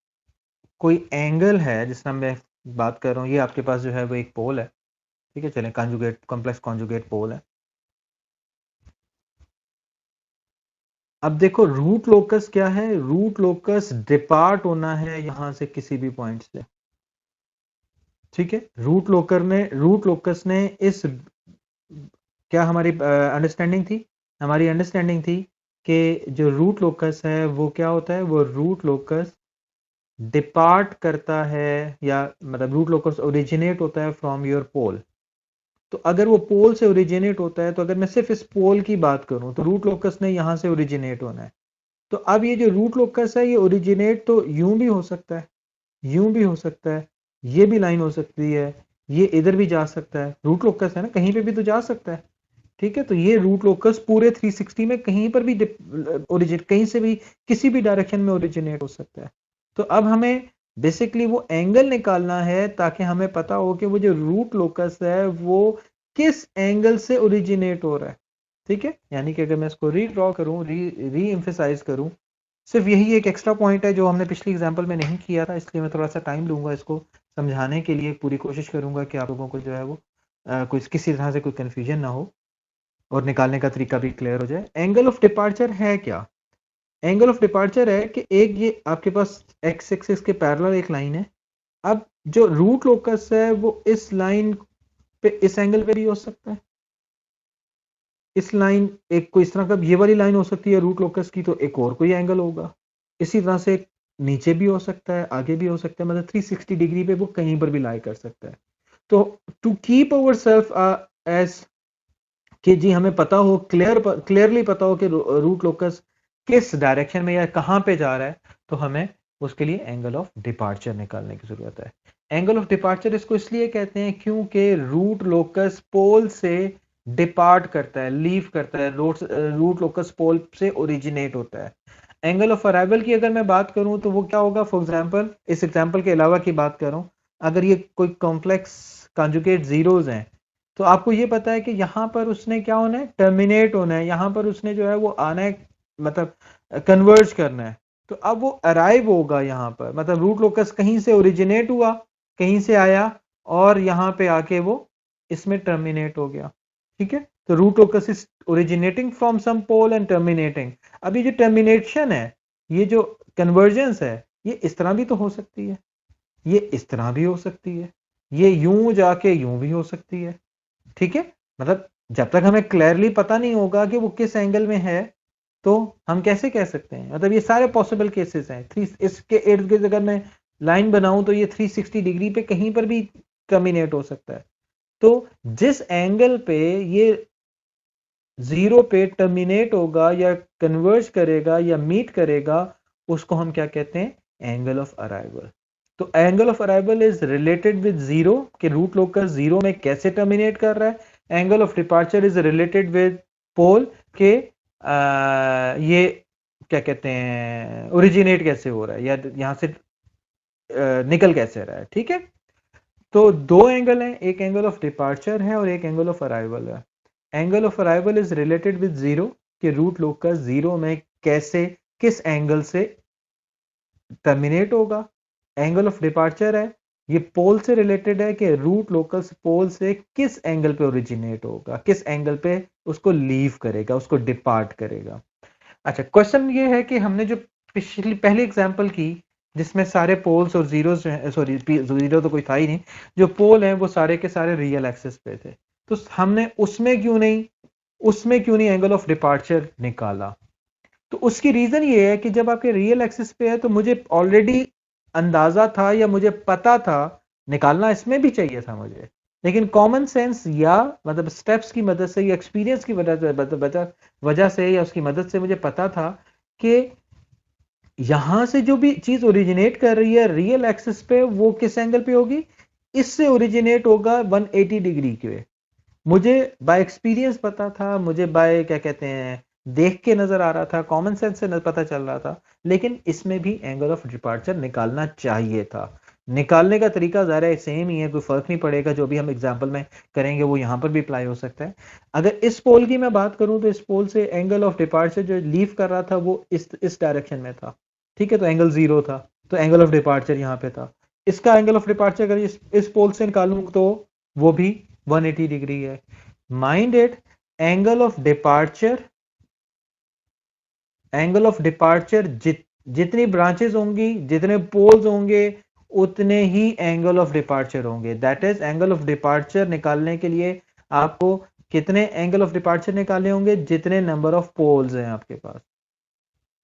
कोई एंगल है, जिस नाम मैं बात कर रहा हूँ, ये आपके पास जो है वो एक पोल है। ठीक है, चलें कॉन्जुगेट, कॉम्प्लेक्स कॉन्जुगेट पोल है। अब देखो रूट लोकस क्या है, रूट लोकस डिपार्ट होना है यहां से किसी भी पॉइंट से। ठीक है, रूट लोकस ने इस, क्या हमारी अंडरस्टैंडिंग थी, हमारी अंडरस्टैंडिंग थी कि जो रूट लोकस है वो क्या होता है, वो रूट लोकस डिपार्ट करता है, या मतलब रूट लोकस ओरिजिनेट होता है फ्रॉम योर पोल। तो अगर वो पोल से ओरिजिनेट होता है, तो अगर मैं सिर्फ इस पोल की बात करूं तो रूट लोकस ने यहां से ओरिजिनेट होना है। तो अब ये जो रूट लोकस है ये ओरिजिनेट तो यूं भी हो सकता है, यूं भी हो सकता है, ये भी लाइन हो सकती है, ये इधर भी जा सकता है, रूट लोकस है ना, कहीं पे भी तो जा सकता है। ठीक है, तो ये रूट लोकस पूरे 360 में कहीं पर भी ओरिजिनेट, कहीं से भी किसी भी डायरेक्शन में ओरिजिनेट हो सकता है। तो अब हमें बेसिकली वो एंगल निकालना है ताकि हमें पता हो कि वो जो रूट लोकस है वो किस एंगल से ओरिजिनेट हो रहा है। ठीक है, यानी कि अगर मैं इसको रीड्रॉ करूं, री एम्फेसाइज करूं, सिर्फ यही एक एक्स्ट्रा पॉइंट है जो हमने पिछली एग्जांपल में नहीं किया था, इसलिए मैं थोड़ा सा टाइम लूंगा इसको समझाने के लिए। पूरी कोशिश करूंगा कि आप लोगों को जो है वो कोई किसी तरह से कोई कंफ्यूजन ना हो और निकालने का तरीका भी क्लियर हो जाए। एंगल ऑफ डिपार्चर है क्या? एंगल ऑफ डिपार्चर है कि एक ये आपके पास एक्स एक्सिस के पैरेलल एक लाइन है। अब जो रूट लोकस है वो इस लाइन पे, इस एंगल पे भी हो सकता है। इस लाइन एक कोई इस तरह का ये वाली लाइन हो सकती है रूट लोकस की, तो एक और कोई एंगल होगा। इसी तरह से नीचे भी हो सकता है, आगे भी हो सकता है, मतलब 360 डिग्री पे वो कहीं पर भी लाई कर सकता है। तो to keep our self as कि जी हमें पता हो, क्लियरली पता हो कि रूट लोकस किस डायरेक्शन में या कहां पे जा रहा है, तो हमें उसके लिए एंगल ऑफ डिपार्चर निकालने की जरूरत है। एंगल ऑफ डिपार्चर इसको इसलिए कहते हैं क्योंकि रूट लोकस पोल से डिपार्ट करता है, लीव करता है। रूट लोकस पोल से ओरिजिनेट होता है। एंगल ऑफ अराइवल की अगर मैं बात करूं तो वो क्या होगा? फॉर एग्जांपल, इस एग्जांपल के अलावा की बात करूं, अगर ये कोई कॉम्प्लेक्स कॉन्जुगेट जीरोस हैं, तो आपको ये पता है कि यहां पर उसने क्या होना है? टर्मिनेट होना है। यहां पर उसने जो है वो आना है, मतलब कन्वर्ज करना है। तो अब वो अराइव होगा यहां पर, मतलब रूट लोकस कहीं से ओरिजिनेट हुआ, कहीं से आया और यहां पे आके वो इसमें टर्मिनेट हो गया। ठीक है, तो root locus is originating from some pole and terminating. अब ये जो टर्मिनेशन है, ये जो कन्वर्जेंस है, ये इस तरह भी तो हो सकती है, ये इस तरह भी हो सकती है, ये यूं जाके यूं भी हो सकती है। ठीक है, मतलब जब तक हमें क्लियरली पता नहीं होगा कि वो किस एंगल में है, तो हम कैसे कह सकते हैं? मतलब ये सारे पॉसिबल केसेस हैं। इसके इर्द गिर्द अगर मैं लाइन बनाऊं तो ये 360 डिग्री पे कहीं पर भी टर्मिनेट हो सकता है। तो जिस एंगल पे ये जीरो पे टर्मिनेट होगा या कन्वर्ज करेगा या मीट करेगा, उसको हम क्या कहते हैं? Angle of arrival. तो angle of arrival is related with zero, के रूट लोकस जीरो में कैसे टर्मिनेट कर रहा है। Angle of departure is related with pole के ये क्या कहते हैं, ओरिजिनेट कैसे हो रहा है या यहां से निकल कैसे रहा है। ठीक है, तो दो एंगल हैं, एक एंगल ऑफ डिपार्चर है और एक एंगल ऑफ अराइवल है। Angle of arrival is related with zero, कि रूट लोकस जीरो में कैसे, किस एंगल से टर्मिनेट होगा। एंगल ऑफ डिपार्चर है, ये पोल से रिलेटेड है कि रूट लोकस पोल से किस एंगल पे ओरिजिनेट होगा, किस एंगल पे उसको लीव करेगा, उसको डिपार्ट करेगा। अच्छा, क्वेश्चन ये है कि हमने जो पहली एग्जांपल की जिसमें सारे पोल्स और जीरोस, सॉरी जीरो तो कोई था ही नहीं, जो पोल हैं वो सारे के सारे रियल एक्सिस पे थे, तो हमने उसमें क्यों नहीं एंगल ऑफ डिपार्चर निकाला? तो उसकी रीजन ये है कि जब आपके रियल एक्सिस पे है तो मुझे ऑलरेडी अंदाजा था या मुझे पता था, निकालना इसमें भी चाहिए था मुझे, लेकिन कॉमन सेंस या मतलब स्टेप्स की मदद से या एक्सपीरियंस की वजह से या उसकी मदद से मुझे पता था कि यहां से जो भी चीज ओरिजिनेट कर रही है रियल एक्सिस पे, वो किस एंगल पे होगी? इससे ओरिजिनेट होगा 180 डिग्री के। मुझे बाय एक्सपीरियंस पता था, मुझे बाय क्या कहते हैं देख के नजर आ रहा था, कॉमन सेंस से पता चल रहा था, लेकिन इसमें भी एंगल ऑफ डिपार्चर निकालना चाहिए था। निकालने का तरीका ज़रा सेम ही है, कोई फर्क नहीं पड़ेगा। जो भी हम एग्जांपल में करेंगे वो यहां पर भी अप्लाई हो सकता है। अगर इस पोल की मैं बात करूं तो इस पोल से एंगल ऑफ डिपार्चर जो लीव कर रहा था वो इस डायरेक्शन में था। ठीक है, तो एंगल जीरो था, तो एंगल ऑफ डिपार्चर यहां पे था। इसका एंगल ऑफ डिपार्चर अगर इस पोल से निकालूं तो वो भी 180 डिग्री है। Mind it, angle of departure जितनी ब्रांचेस होंगी, जितने पोल्स होंगे, उतने ही एंगल ऑफ डिपार्चर होंगे। That is, angle of departure निकालने के लिए आपको कितने एंगल ऑफ डिपार्चर निकालने होंगे? जितने नंबर ऑफ पोल्स हैं आपके पास।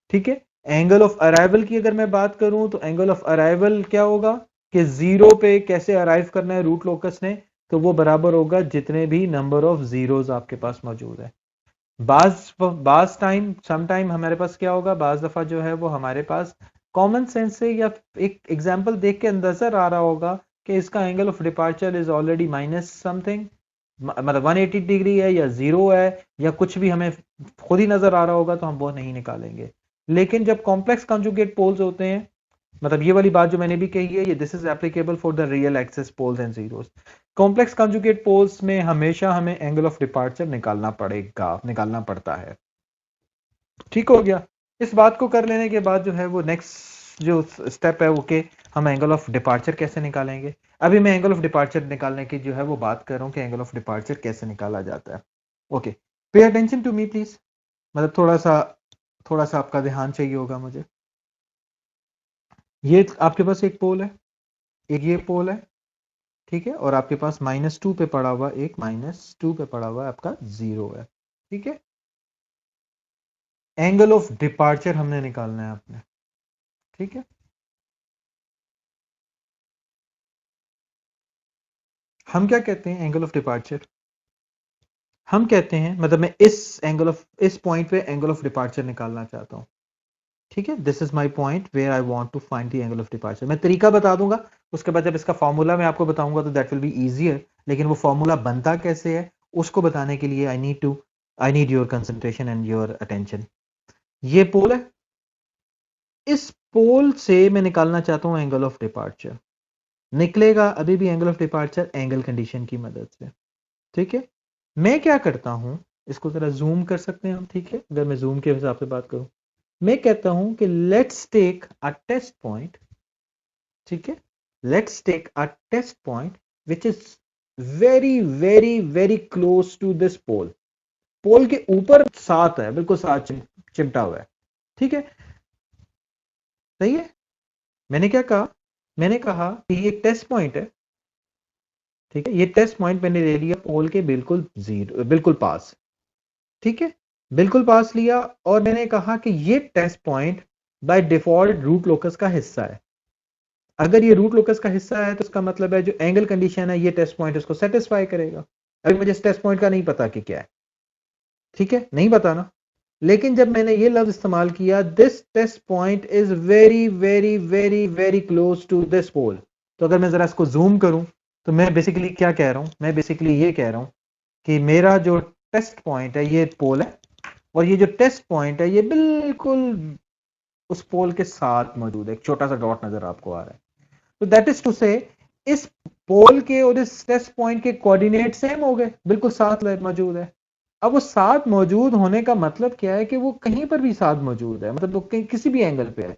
ठीक है, एंगल ऑफ अराइवल की अगर मैं बात करूं तो एंगल ऑफ अराइवल क्या होगा कि जीरो पे कैसे अराइव करना है रूट लोकस ने, तो वो बराबर होगा जितने भी नंबर ऑफ जीरोस आपके पास मौजूद है। बाज टाइम सम टाइम हमारे पास क्या होगा, बाज दफा जो है वो हमारे पास कॉमन सेंस से या एक एग्जांपल देख के नजर आ रहा होगा कि इसका angle of departure is already minus something, मतलब 180 डिग्री है या जीरो है या कुछ भी हमें खुद ही नजर आ रहा होगा, तो हम वो नहीं निकालेंगे। लेकिन जब कॉम्प्लेक्स कॉन्जुगेट पोल्स होते हैं मतलब ये वाली बात जो मैंने भी कही है, ये this is applicable for the real axis poles and zeros. Complex conjugate poles में हमेशा हमें एंगल ऑफ डिपार्चर निकालना पड़ेगा, निकालना पड़ता है। ठीक हो गया। इस बात को कर लेने के बाद जो है वो नेक्स्ट जो स्टेप है वो कि हम एंगल ऑफ डिपार्चर कैसे निकालेंगे। अभी मैं एंगल ऑफ डिपार्चर निकालने की जो है वो बात कर रहा हूं कि एंगल ऑफ डिपार्चर कैसे निकाला जाता है। ओके, पे अटेंशन टू मी प्लीज। मतलब थोड़ा सा आपका ध्यान चाहिए होगा मुझे। ये आपके पास एक पोल है, एक ये पोल है, ठीक है, और आपके पास -2 पे पड़ा हुआ एक -2 पे पड़ा हुआ आपका 0 है। ठीक है, एंगल ऑफ डिपार्चर हमने निकालना है आपने। ठीक है, हम क्या कहते हैं एंगल ऑफ डिपार्चर, हम कहते हैं मतलब मैं इस पॉइंट पे एंगल ऑफ डिपार्चर निकालना चाहता हूं। ठीक है, this is my point where I want to find the angle of departure. मैं तरीका बता दूंगा, उसके बाद जब इसका फॉर्मूला मैं आपको बताऊंगा तो दैट विल बी इजियर। लेकिन वो फॉर्मूला बनता कैसे है उसको बताने के लिए I need your concentration and your attention. ये पोल है, इस पोल से मैं निकालना चाहता हूं एंगल ऑफ डिपार्चर। निकलेगा अभी भी angle of departure angle condition की मदद से। ठीक है, मैं क्या करता हूं, इसको जरा जूम कर सकते हैं हम। ठीक है, अगर मैं जूम के हिसाब से बात करूं, मैं कहता हूं कि let's take a test point. ठीक है, let's take a test point which is very very very close to this pole. Pole के ऊपर साथ है, बिल्कुल साथ चिमटा हुआ है। ठीक है, सही है। मैंने क्या कहा, मैंने कहा कि ये एक टेस्ट पॉइंट है। ठीक है, ये टेस्ट पॉइंट मैंने ले लिया पोल के बिल्कुल जीरो, बिल्कुल पास। ठीक है, बिल्कुल पास लिया, और मैंने कहा कि ये test point by default root locus का हिस्सा है। अगर ये रूट लोकस का हिस्सा है तो इसका मतलब है जो एंगल कंडीशन है ये टेस्ट पॉइंट इसको सेटिस्फाई करेगा। अभी मुझे इस टेस्ट पॉइंट का नहीं पता कि क्या है। ठीक है, नहीं बताना। लेकिन जब मैंने ये लफ्ज इस्तेमाल किया, this test point is very very very very close to this pole, तो अगर मैं जरा इसको जूम करूं तो मैं बेसिकली क्या कह रहा हूं, मैं बेसिकली ये कह रहा हूं कि मेरा जो टेस्ट पॉइंट है ये पोल है, और ये जो टेस्ट पॉइंट है ये बिल्कुल उस पोल के साथ मौजूद है। एक छोटा सा डॉट नजर आपको आ रहा है, तो दैट इज टू से इस पोल के और इस टेस्ट पॉइंट के कोऑर्डिनेट सेम हो गए, बिल्कुल साथ मौजूद है। अब वो साथ मौजूद होने का मतलब क्या है कि वो कहीं पर भी साथ मौजूद है, मतलब वो कहीं किसी भी एंगल पे है।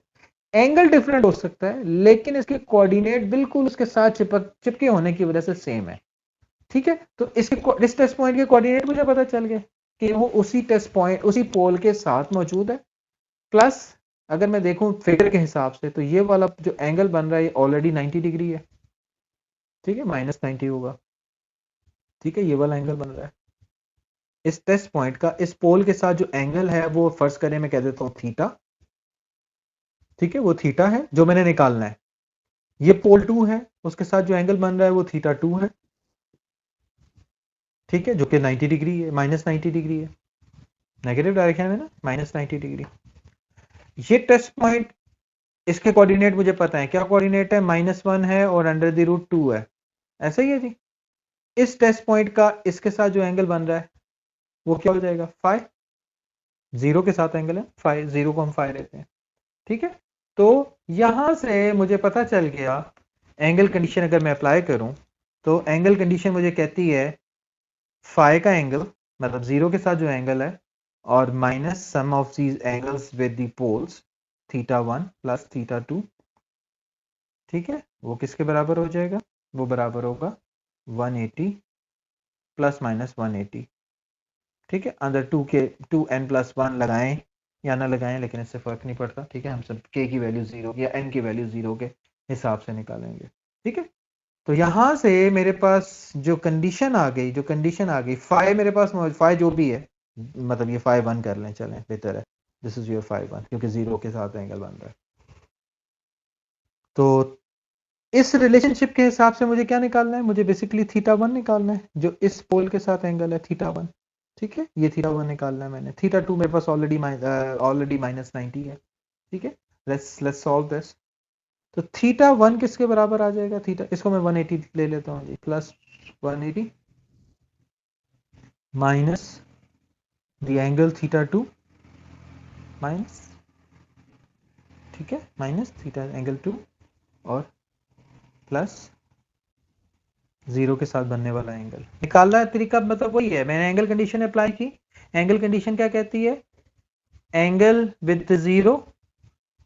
एंगल डिफरेंट हो सकता है लेकिन इसके कोऑर्डिनेट बिल्कुल उसके साथ चिपके होने की वजह से सेम है। ठीक है, तो इस टेस्ट पॉइंट के कोऑर्डिनेट मुझे पता चल गए कि वो उसी टेस्ट पॉइंट उसी पोल के साथ मौजूद है। प्लस अगर मैं देखूं फिगर के हिसाब से तो ये वाला जो एंगल बन रहा है ये ऑलरेडी 90 डिग्री है। ठीक है, -90 होगा। ठीक है, ये वाला एंगल बन रहा है इस टेस्ट पॉइंट का, इस पोल के साथ जो एंगल है वो फर्ज करें मैं कह देता हूं थीटा। ठीक है, वो थीटा है जो मैंने निकालना है। ये पोल 2 है, उसके साथ जो एंगल बन रहा है वो थीटा 2 है। ठीक है, जो कि 90 डिग्री है, -90 डिग्री है, नेगेटिव डायरेक्शन में ना, -90 डिग्री। ये टेस्ट पॉइंट, इसके कोऑर्डिनेट मुझे पता है, क्या कोऑर्डिनेट है, -1 है और √2 है। ऐसा ही है जी। इस टेस्ट पॉइंट का इसके साथ जो एंगल बन रहा है वो क्या हो जाएगा, फाइ। जीरो के साथ एंगल है फाइ, जीरो को हम फाइ लेते हैं। ठीक है, तो यहां से मुझे पता चल गया एंगल कंडीशन अगर मैं अप्लाई करूं तो एंगल कंडीशन मुझे कहती है फाइ का एंगल, मतलब जीरो के साथ जो एंगल है, और minus sum of these angles with the poles θ1 plus θ2। ठीक है, वो किसके बराबर हो जाएगा, वो बराबर होगा 180 प्लस माइनस 180। ठीक है, अंदर 2n+1 लगाएं या ना लगाएं लेकिन इससे फर्क नहीं पड़ता। ठीक है, हम सब k की वैल्यू 0 या n की वैल्यू 0 के हिसाब से निकालेंगे। ठीक है, तो यहां से मेरे पास जो कंडीशन आ गई, फाइ मेरे पास फाइ जो भी है, मतलब ये φ1 कर लें, चलें बेहतर है। दिस इज योर φ1 क्योंकि 0 के साथ एंगल बन रहा है। तो इस रिलेशनशिप के हिसाब से मुझे क्या निकालना है, मुझे बेसिकली θ1 निकालना है जो इस पोल के साथ एंगल है θ1। ठीक है, ये θ1 निकालना है मैंने। θ2 मेरे पास ऑलरेडी -90 है। ठीक है, लेट्स सॉल्व दिस। तो θ1 किसके बराबर आ जाएगा, थीटा, इसको मैं 180 ले लेता हूँ जी, plus 180 minus the angle θ2 minus ठीक है, माइनस थीटा एंगल 2 और प्लस 0 के साथ बनने वाला एंगल निकालना तरीका मतलब वही है। मैंने एंगल कंडीशन अप्लाई की। एंगल कंडीशन क्या कहती है? Angle with the 0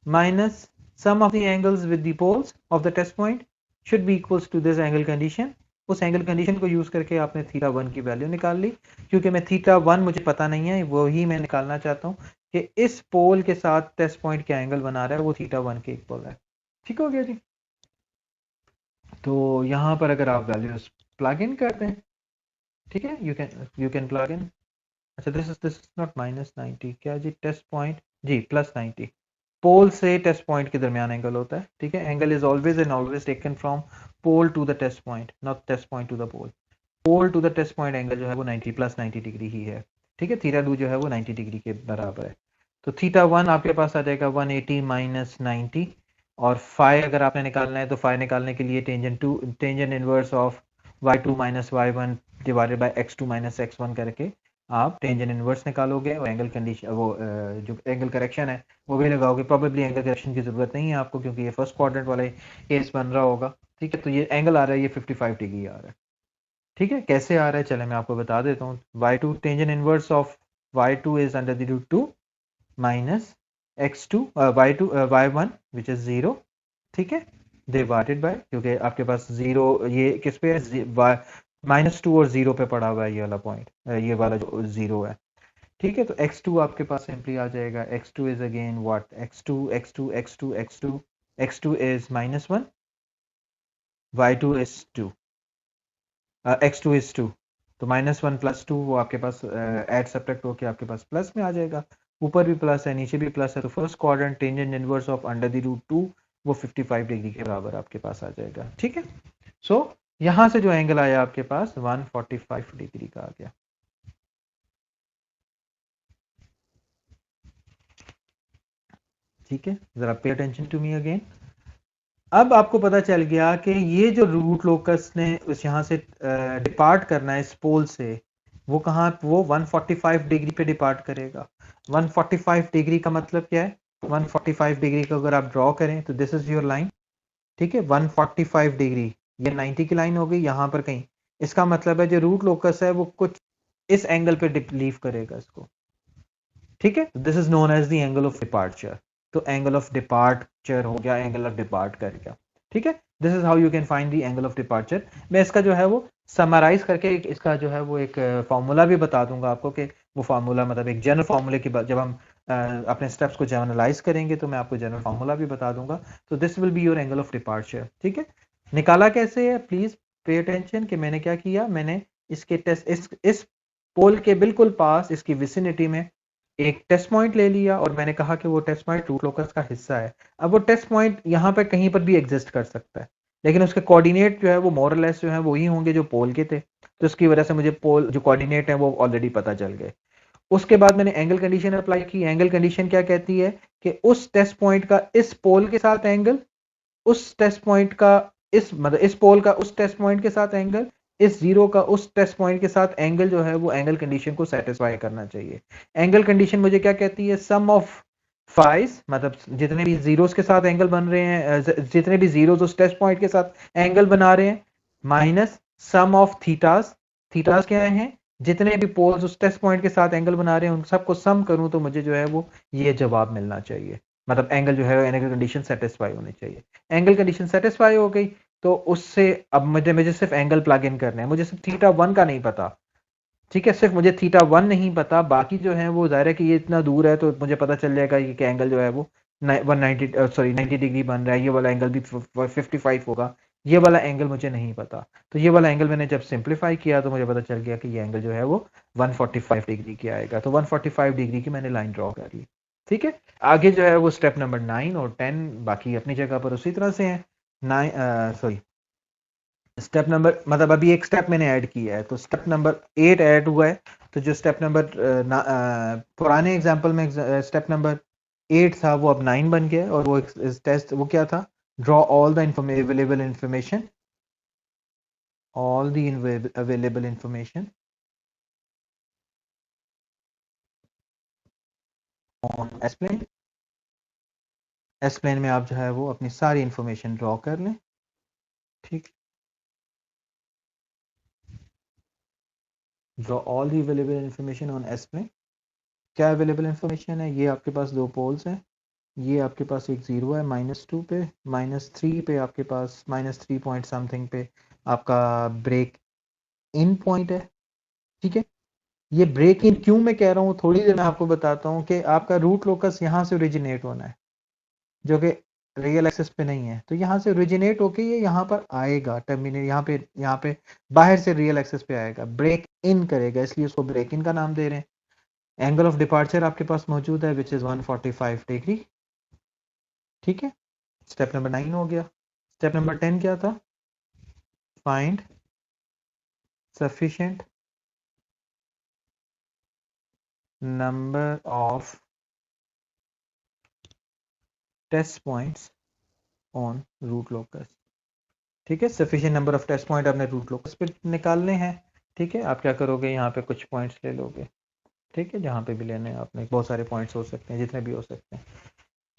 minus sum of the angles with the poles of the test point should be equals to this angle condition। उस एंगल कंडीशन को यूज करके आपने थीटा 1 की value निकाल ली। क्योंकि मैं थीटा 1 मुझे पता नहीं है, वही मैं निकालना चाहता हूँ कि इस पोल के साथ टेस्ट पॉइंट क्या एंगल बना रहा है, वो थीटा 1 के इक्वल है। ठीक हो गया जी। तो यहाँ पर अगर आप वैल्यूज प्लग इन करते हैं, ठीक है, यू कैन प्लग इन। अच्छा, दिस इज नॉट -90, क्या जी? टेस्ट पॉइंट जी +90। पोल से टेस्ट पॉइंट के दरमियान एंगल होता है। ठीक है, angle is always and always taken from pole to the test point, not test point to the pole. Pole to the test point angle जो है वो 90 +90 डिग्री ही है। ठीक है, थीटा 2 जो है वो 90 डिग्री के बराबर है। तो थीटा 1 आपके पास आ जाएगा 180 - 90। और फाई अगर आपने निकालना है तो फाई निकालने के लिए tangent inverse of y2 - y1 divided by x2 - x1 करके आप टेंजेंट इनवर्स निकालोगे और एंगल कंडीशन वो जो एंगल करेक्शन है वो भी लगाओगे। प्रोबेबली एंगल करेक्शन की जरूरत नहीं है आपको, क्योंकि ये फर्स्ट क्वाड्रेंट वाले केस बन रहा होगा। ठीक है, तो ये एंगल आ रहा है, ये 55 डिग्री आ रहा है। ठीक है, कैसे आ रहा है चले मैं आपको बता देता हूँ। y2 tangent inverse of y2 is under the root 2 minus x2 y2 y1 which is 0। ठीक है, डिवाइडेड बाय, क्योंकि आपके पास 0 ये किस पे है, -2 और 0 पे पड़ा हुआ है ये वाला पॉइंट, ये वाला जो 0 है। ठीक है, तो x2 आपके पास सिंपली आ जाएगा, x2 is again what, x2 x2 x2 x2 x2 is -1, y2 is 2, x2 is 2। तो -1 + 2 वो आपके पास ऐड सब्ट्रैक्ट होके आपके पास प्लस में आ जाएगा। ऊपर भी प्लस है, नीचे भी प्लस है, तो first quadrant tangent inverse of under the root 2 वो 55 डिग्री के बराबर आपके पास आ जाएगा। ठीक है, सो यहां से जो एंगल आया आपके पास 145 डिग्री का आ गया। ठीक है, जरा पे अटेंशन टू मी अगेन। अब आपको पता चल गया कि ये जो रूट लोकस ने उस यहाँ से डिपार्ट करना है इस पोल से, वो कहाँ, वो 145 डिग्री पे डिपार्ट करेगा। 145 डिग्री का मतलब क्या है? 145 डिग्री को अगर आप ड्रॉ करें तो दिस इज योर लाइन। ठीक है, 145 डिग्री, ये 90 की लाइन हो गई यहाँ पर कहीं। इसका मतलब है जो रूट लोकस है वो कुछ इस एंगल पे लीव करेगा इसको। ठीक है, this is known as the angle of departure. तो एंगल ऑफ डिपार्चर हो गया, एंगल ऑफ डिपार्ट कर गया। ठीक है, this is how you can find the angle of departure. मैं इसका जो है वो समराइज करके इसका जो है वो एक फार्मूला भी बता दूंगा आपको, कि वो फार्मूला मतलब एक जनरल फार्मूले की जब हम अपने स्टेप्स को जनरलाइज करेंगे तो मैं आपको जनरल फार्मूला भी बता दूंगा। तो this will be your angle of departure. ठीक है, निकाला कैसे है, प्लीज पे अटेंशन कि मैंने क्या किया। मैंने इसके टेस्ट इस पोल के बिल्कुल पास इसकी विसिनिटी में एक टेस्ट पॉइंट ले लिया और मैंने कहा कि वो टेस्ट पॉइंट रूट लोकस का हिस्सा है। अब वो टेस्ट पॉइंट यहाँ पे कहीं पर भी एग्जिस्ट कर सकता है, लेकिन उसके कोऑर्डिनेट जो है वो मोरलेस जो है वही होंगे जो पोल के थे। तो इसकी वजह से मुझे पोल जो कोऑर्डिनेट है वो ऑलरेडी पता चल गए। उसके बाद मैंने एंगल कंडीशन अप्लाई की। एंगल कंडीशन क्या कहती है कि उस टेस्ट पॉइंट का इस पोल के साथ एंगल, उस टेस्ट पॉइंट का इस मतलब इस पोल का उस टेस्ट पॉइंट के साथ एंगल, इस जीरो का उस टेस्ट पॉइंट के साथ एंगल जो है वो एंगल कंडीशन को सेटिस्फाई करना चाहिए। एंगल कंडीशन मुझे क्या कहती है, सम ऑफ फाइज, मतलब जितने भी जीरोस के साथ एंगल बन रहे हैं, जितने भी जीरोस उस टेस्ट पॉइंट के साथ एंगल बना रहे हैं, माइनस सम ऑफ थीटास। थीटास क्या है, जितने भी पोल्स उस टेस्ट पॉइंट के साथ एंगल बना रहे हैं उन सबको सम करूं तो मुझे जो है वो ये जवाब मिलना चाहिए। मतलब एंगल जो है एंगल कंडीशन सेटिस्फाई होनी चाहिए। एंगल कंडीशन सेटिस्फाई हो गई तो उससे अब मुझे सिर्फ एंगल प्लग इन करना है। मुझे सिर्फ थीटा 1 का नहीं पता। ठीक है, सिर्फ मुझे थीटा 1 नहीं पता, बाकी जो है वो जाहिर है कि ये इतना दूर है तो मुझे पता चल जाएगा कि एंगल जो है वो 190 सॉरी 90 डिग्री बन रहा है। ये वाला एंगल भी 55 होगा। ये वाला एंगल मुझे नहीं पता। तो ये वाला एंगल मैंने जब सिंप्लीफाई किया तो मुझे पता चल गया कि ये एंगल जो है वो 145 डिग्री की आएगा। तो 145 डिग्री की मैंने लाइन ड्रॉ कर ली। ठीक है, आगे जो है वो स्टेप नंबर 9 और 10 बाकी अपनी जगह पर उसी तरह से हैं। 9 सॉरी स्टेप नंबर मतलब अभी एक स्टेप मैंने ऐड किया है, तो स्टेप नंबर 8 ऐड हुआ है। तो जो स्टेप नंबर पुराने एग्जांपल में स्टेप नंबर 8 था वो अब 9 बन गया, और वो टेस्ट वो क्या था, draw all the available information, all the available information on S plane S plane में आप जो है वो अपनी सारी इंफॉर्मेशन ड्रॉ कर लें, ठीक। Draw all the available information on S plane. क्या अवेलेबल इंफॉर्मेशन है? ये आपके पास दो पोल्स हैं, ये आपके पास एक जीरो है -2 पे, -3 पे आपके पास -3 पॉइंट समथिंग पे आपका ब्रेक इन पॉइंट है, ठीक है। ये ब्रेक इन क्यों मैं कह रहा हूँ थोड़ी देर में आपको बताता हूँ कि आपका रूट लोकस यहाँ से ओरिजिनेट होना है, जो कि रियल एक्सेस पे नहीं है। तो यहाँ से ओरिजिनेट होके ये यहाँ पर आएगा, टर्मिनेट यहाँ पे बाहर से रियल एक्सेस पे आएगा, ब्रेक इन करेगा, इसलिए उसको ब्रेक इन का नाम दे रहे हैं। एंगल ऑफ डिपार्चर आपके पास मौजूद है विच इज 145 डिग्री, ठीक है। स्टेप नंबर 9 हो गया। स्टेप नंबर 10 क्या था? Find sufficient number of test points on root locus, ठीक है। Sufficient number of test point आपने रूट लोकस पे निकालने हैं, ठीक है। आप क्या करोगे, यहाँ पे कुछ पॉइंट्स ले लोगे, ठीक है, जहाँ पे भी लेने हैं आपने, बहुत सारे पॉइंट्स हो सकते हैं, जितने भी हो सकते हैं।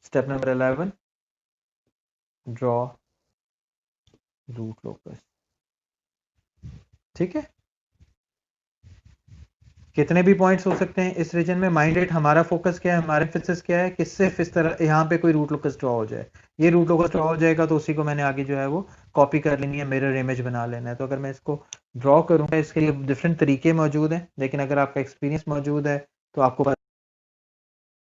Step number 11, draw root locus, ठीक है। कितने भी पॉइंट्स हो सकते हैं इस रीजन में। माइंडेड हमारा फोकस क्या है, हमारा एम्फेसिस क्या है कि सिर्फ इस तरह यहाँ पे कोई रूट लोकस ड्रॉ हो जाए। ये रूट लोकस ड्रॉ हो जाएगा तो उसी को मैंने आगे जो है वो कॉपी कर लेनी है, मिरर इमेज बना लेना है। तो अगर मैं इसको ड्रॉ करूंगा, इसके लिए डिफरेंट तरीके मौजूद हैं, लेकिन अगर आपका एक्सपीरियंस मौजूद है तो आपको